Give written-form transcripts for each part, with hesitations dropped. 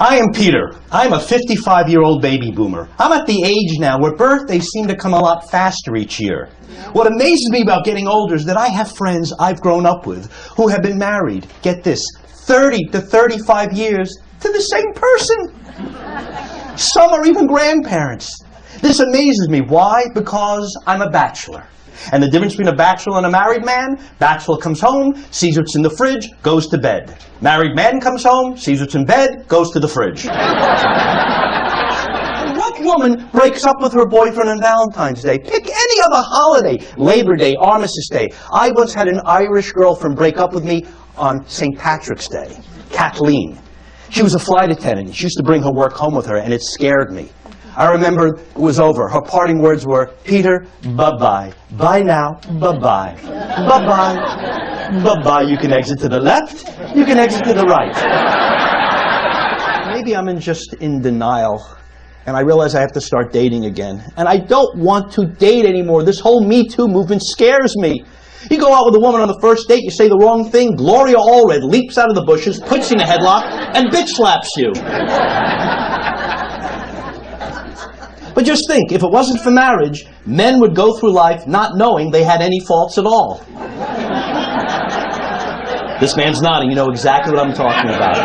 I am Peter. I'm a 55-year-old baby boomer. I'm at the age now where birthdays seem to come a lot faster each year. What amazes me about getting older is that I have friends I've grown up with who have been married, get this, 30 to 35 years to the same person. Some are even grandparents. This amazes me. Why? Because I'm a bachelor. And the difference between a bachelor and a married man, bachelor comes home, sees what's in the fridge, goes to bed. Married man comes home, sees what's in bed, goes to the fridge. What woman breaks up with her boyfriend on Valentine's Day? Pick any other holiday. Labor Day, Armistice Day. I once had an Irish girlfriend break up with me on St. Patrick's Day. Kathleen. She was a flight attendant. She used to bring her work home with her, and it scared me. I remember it was over. Her parting words were, Peter, bye-bye. Bye now, bye-bye. Bye-bye. Bye-bye. You can exit to the left. You can exit to the right. Maybe I'm just in denial, and I realize I have to start dating again. And I don't want to date anymore. This whole Me Too movement scares me. You go out with a woman on the first date, you say the wrong thing, Gloria Allred leaps out of the bushes, puts you in a headlock, and bitch slaps you. But just think, if it wasn't for marriage, men would go through life not knowing they had any faults at all. This man's nodding, you know exactly what I'm talking about.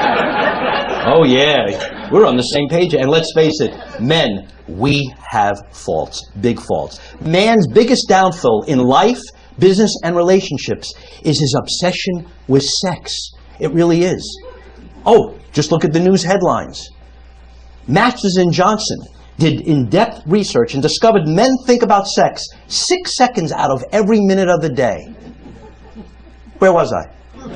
Oh yeah, we're on the same page. And let's face it, men, we have faults, big faults. Man's biggest downfall in life, business, and relationships is his obsession with sex. It really is. Oh, just look at the news headlines. Masters and Johnson did in-depth research and discovered men think about sex 6 seconds out of every minute of the day. Where was I? The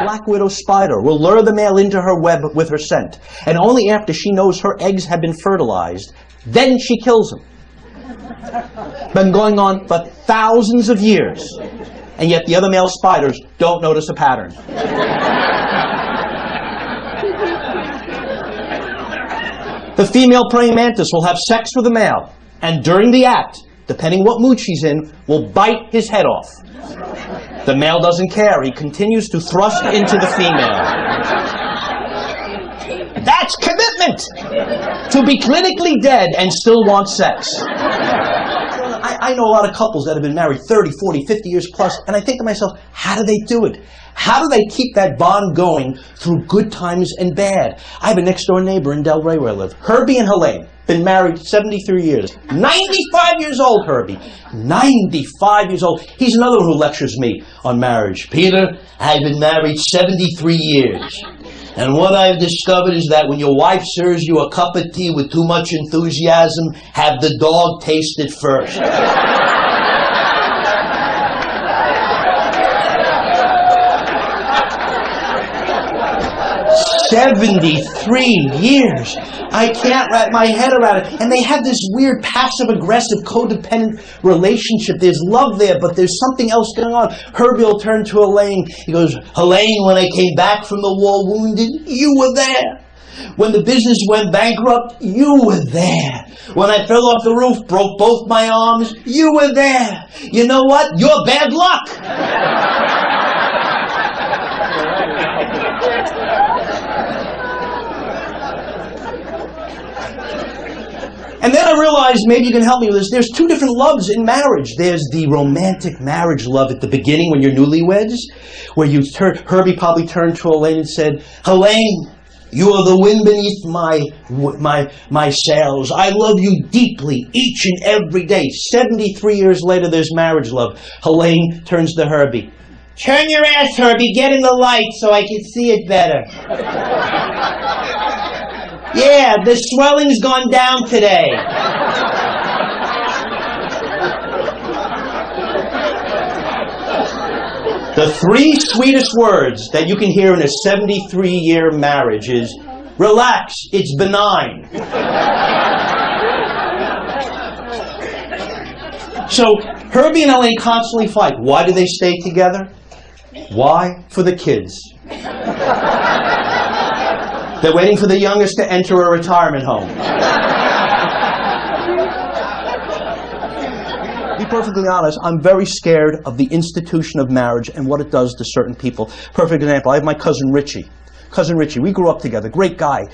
black widow spider will lure the male into her web with her scent, and only after she knows her eggs have been fertilized, then she kills him. Been going on for thousands of years, and yet the other male spiders don't notice a pattern. The female praying mantis will have sex with the male, and during the act, depending what mood she's in, will bite his head off. The male doesn't care. He continues to thrust into the female. That's commitment! To be clinically dead and still want sex. I know a lot of couples that have been married 30, 40, 50 years plus, and I think to myself, how do they do it? How do they keep that bond going through good times and bad? I have a next-door neighbor in Delray where I live. Herbie and Helene, been married 73 years. 95 years old, Herbie. 95 years old. He's another one who lectures me on marriage. Peter, I've been married 73 years. And what I've discovered is that when your wife serves you a cup of tea with too much enthusiasm, have the dog taste it first. 73 years. I can't wrap my head around it. And they have this weird passive-aggressive, codependent relationship. There's love there, but there's something else going on. Herbie will turn to Elaine. He goes, Elaine, when I came back from the war wounded, you were there. When the business went bankrupt, you were there. When I fell off the roof, broke both my arms, you were there. You know what? You're bad luck. And then I realized, maybe you can help me with this, there's two different loves in marriage. There's the romantic marriage love at the beginning when you're newlyweds, where Herbie probably turned to Elaine and said, Elaine, you are the wind beneath my sails. I love you deeply each and every day. 73 years later, there's marriage love. Elaine turns to Herbie. Turn your ass, Herbie. Get in the light so I can see it better. Yeah, the swelling's gone down today. The three sweetest words that you can hear in a 73-year marriage is, relax, it's benign. So, Herbie and Elaine constantly fight. Why do they stay together? Why? For the kids. They're waiting for the youngest to enter a retirement home. To be perfectly honest, I'm very scared of the institution of marriage and what it does to certain people. Perfect example, I have my cousin Richie. Cousin Richie, we grew up together. Great guy.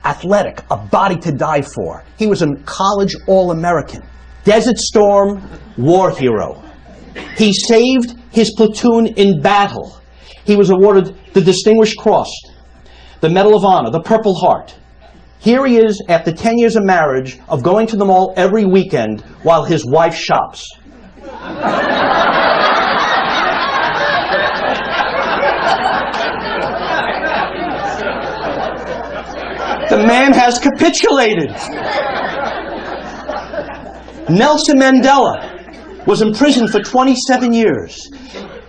Athletic, a body to die for. He was a college All-American. Desert Storm, war hero. He saved his platoon in battle. He was awarded the Distinguished Cross, the Medal of Honor, the Purple Heart. Here he is after 10 years of marriage, of going to the mall every weekend while his wife shops. The man has capitulated. Nelson Mandela was in prison for 27 years.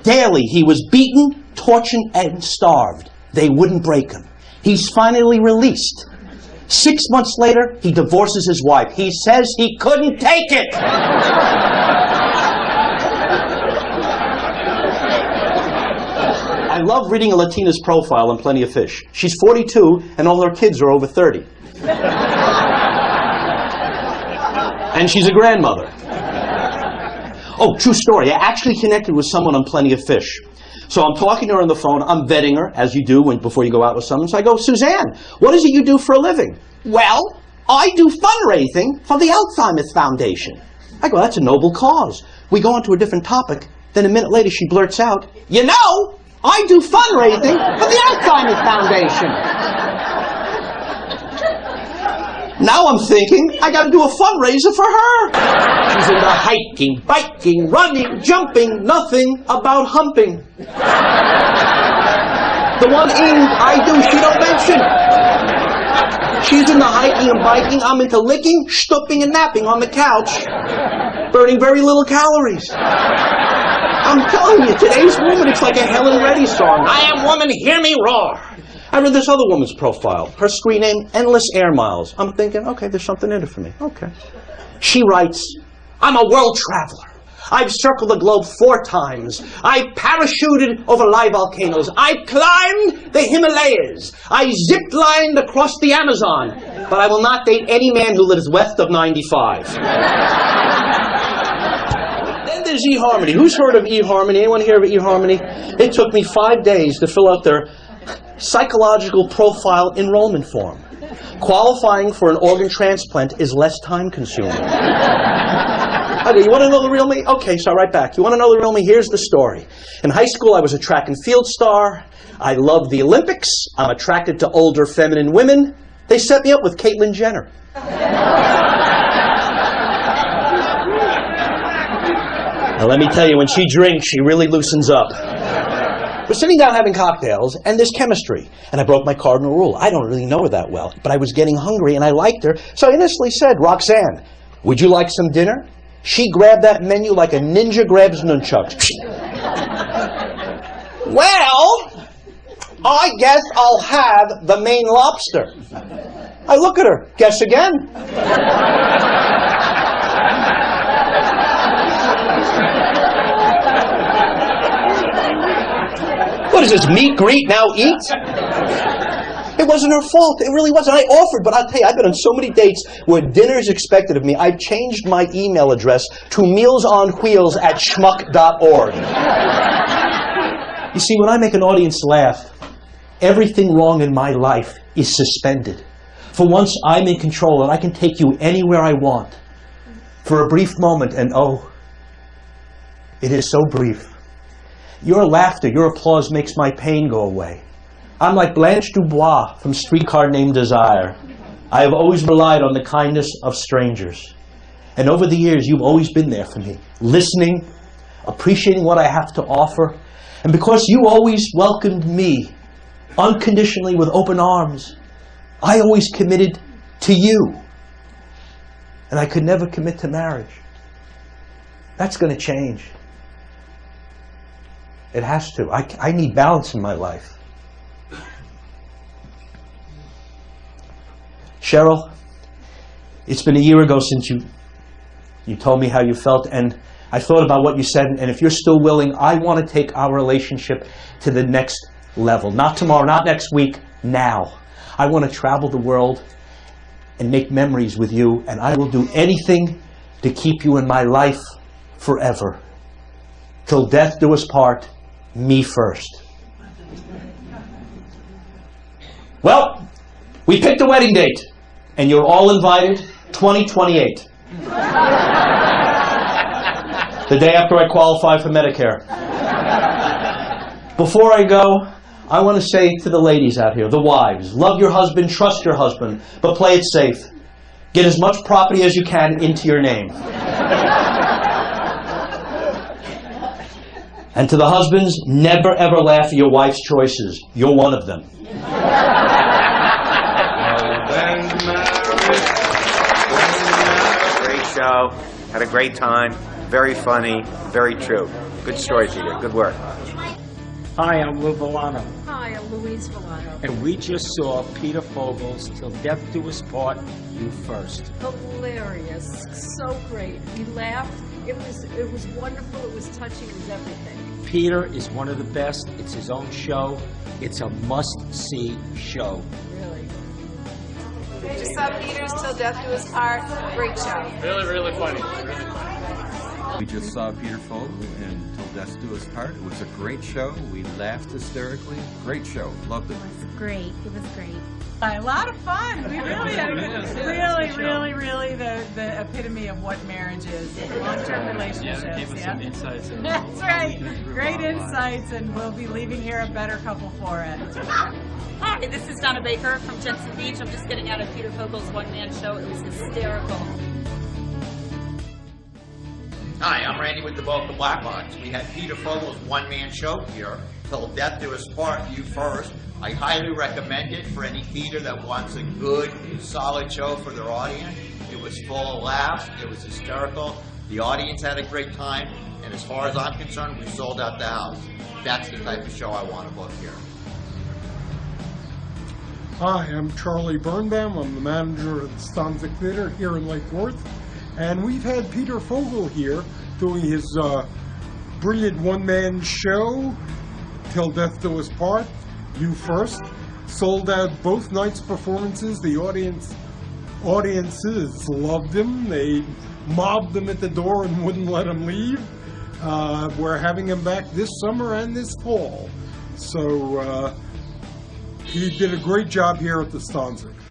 Daily he was beaten, tortured, and starved. They wouldn't break him. He's finally released. 6 months later, he divorces his wife. He says he couldn't take it. I love reading a Latina's profile on Plenty of Fish. She's 42, and all her kids are over 30. And she's a grandmother. Oh, true story. I actually connected with someone on Plenty of Fish. So I'm talking to her on the phone. I'm vetting her, as you do before you go out with someone. So I go, Suzanne, what is it you do for a living? Well, I do fundraising for the Alzheimer's Foundation. I go, that's a noble cause. We go on to a different topic. Then a minute later, she blurts out, you know, I do fundraising for the Alzheimer's Foundation. Now I'm thinking, I got to do a fundraiser for her. She's into hiking, biking, running, jumping, nothing about humping. The one I do, she don't mention. She's into hiking and biking. I'm into licking, stooping, and napping on the couch, burning very little calories. I'm telling you, today's woman, it's like a Helen Reddy song. I am woman, hear me roar. I read this other woman's profile. Her screen name, Endless Air Miles. I'm thinking, okay, there's something in it for me. Okay. She writes, I'm a world traveler. I've circled the globe 4 times. I parachuted over live volcanoes. I climbed the Himalayas. I zip-lined across the Amazon. But I will not date any man who lives west of 95. Then there's eHarmony. Who's heard of eHarmony? Anyone hear of eHarmony? It took me 5 days to fill out their psychological profile enrollment form. Qualifying for an organ transplant is less time-consuming. Okay, you want to know the real me? Okay, so right back. You want to know the real me? Here's the story. In high school, I was a track and field star. I loved the Olympics. I'm attracted to older feminine women. They set me up with Caitlyn Jenner. Now, let me tell you, when she drinks, she really loosens up. We're sitting down having cocktails, and there's chemistry. And I broke my cardinal rule. I don't really know her that well, but I was getting hungry, and I liked her. So I innocently said, Roxanne, would you like some dinner? She grabbed that menu like a ninja grabs nunchucks. Well, I guess I'll have the Maine lobster. I look at her. Guess again. What is this, meet, greet, now eat? It wasn't her fault. It really wasn't. I offered, but I'll tell you, I've been on so many dates where dinner is expected of me. I've changed my email address to mealsonwheels@schmuck.org. You see, when I make an audience laugh, everything wrong in my life is suspended. For once, I'm in control, and I can take you anywhere I want. For a brief moment, and oh, it is so brief. Your laughter, your applause makes my pain go away. I'm like Blanche Dubois from Streetcar Named Desire. I have always relied on the kindness of strangers. And over the years, you've always been there for me, listening, appreciating what I have to offer. And because you always welcomed me unconditionally with open arms, I always committed to you. And I could never commit to marriage. That's going to change. It has to. I need balance in my life. Cheryl, it's been a year ago since you told me how you felt, and I thought about what you said, and if you're still willing, I want to take our relationship to the next level. Not tomorrow, not next week, now. I want to travel the world and make memories with you, and I will do anything to keep you in my life forever. Till death do us part, me first. Well, we picked a wedding date, and you're all invited, 2028. The day after I qualify for Medicare. Before I go, I want to say to the ladies out here, the wives, love your husband, trust your husband, but play it safe. Get as much property as you can into your name. And to the husbands, never ever laugh at your wife's choices. You're one of them. Great show. Had a great time. Very funny. Very true. Good story, Peter. Good work. Hi, I'm Lou Villano, Hi, I'm Louise Villano. and we just saw Peter Fogel's Till Death Do Us Part, You First. Hilarious. So great. We laughed. It was wonderful. It was touching. It was everything. Peter is one of the best. It's his own show. It's a must-see show. Really. I just saw Peter's Till Death Do Us Part. Great show. Really funny. We just saw Peter Fogel in Till Death Do Us Part. It was a great show. We laughed hysterically. Great show. Loved it. Great. It was great. A lot of fun. We really had a good, really the epitome of what marriage is. Long-term relationships. Yeah, gave us some insights. That's right. Great insights, and we'll be leaving here a better couple for it. Hi, this is Donna Baker from Jensen Beach. I'm just getting out of Peter Fogel's one-man show. It was hysterical. Hi, I'm Randy with the Boca Blackhawks. We had Peter Fogel's one-man show here, Till Death Do Us Part, You First. I highly recommend it for any theater that wants a good, solid show for their audience. It was full of laughs. It was hysterical. The audience had a great time. And as far as I'm concerned, we sold out the house. That's the type of show I want to book here. Hi, I'm Charlie Birnbaum. I'm the manager of the Stanzik Theater here in Lake Worth. And we've had Peter Fogel here doing his brilliant one-man show, Till Death Do Us Part, You First. Sold out both nights' performances. The audiences loved him. They mobbed him at the door and wouldn't let him leave. We're having him back this summer and this fall. So he did a great job here at the Stanzik.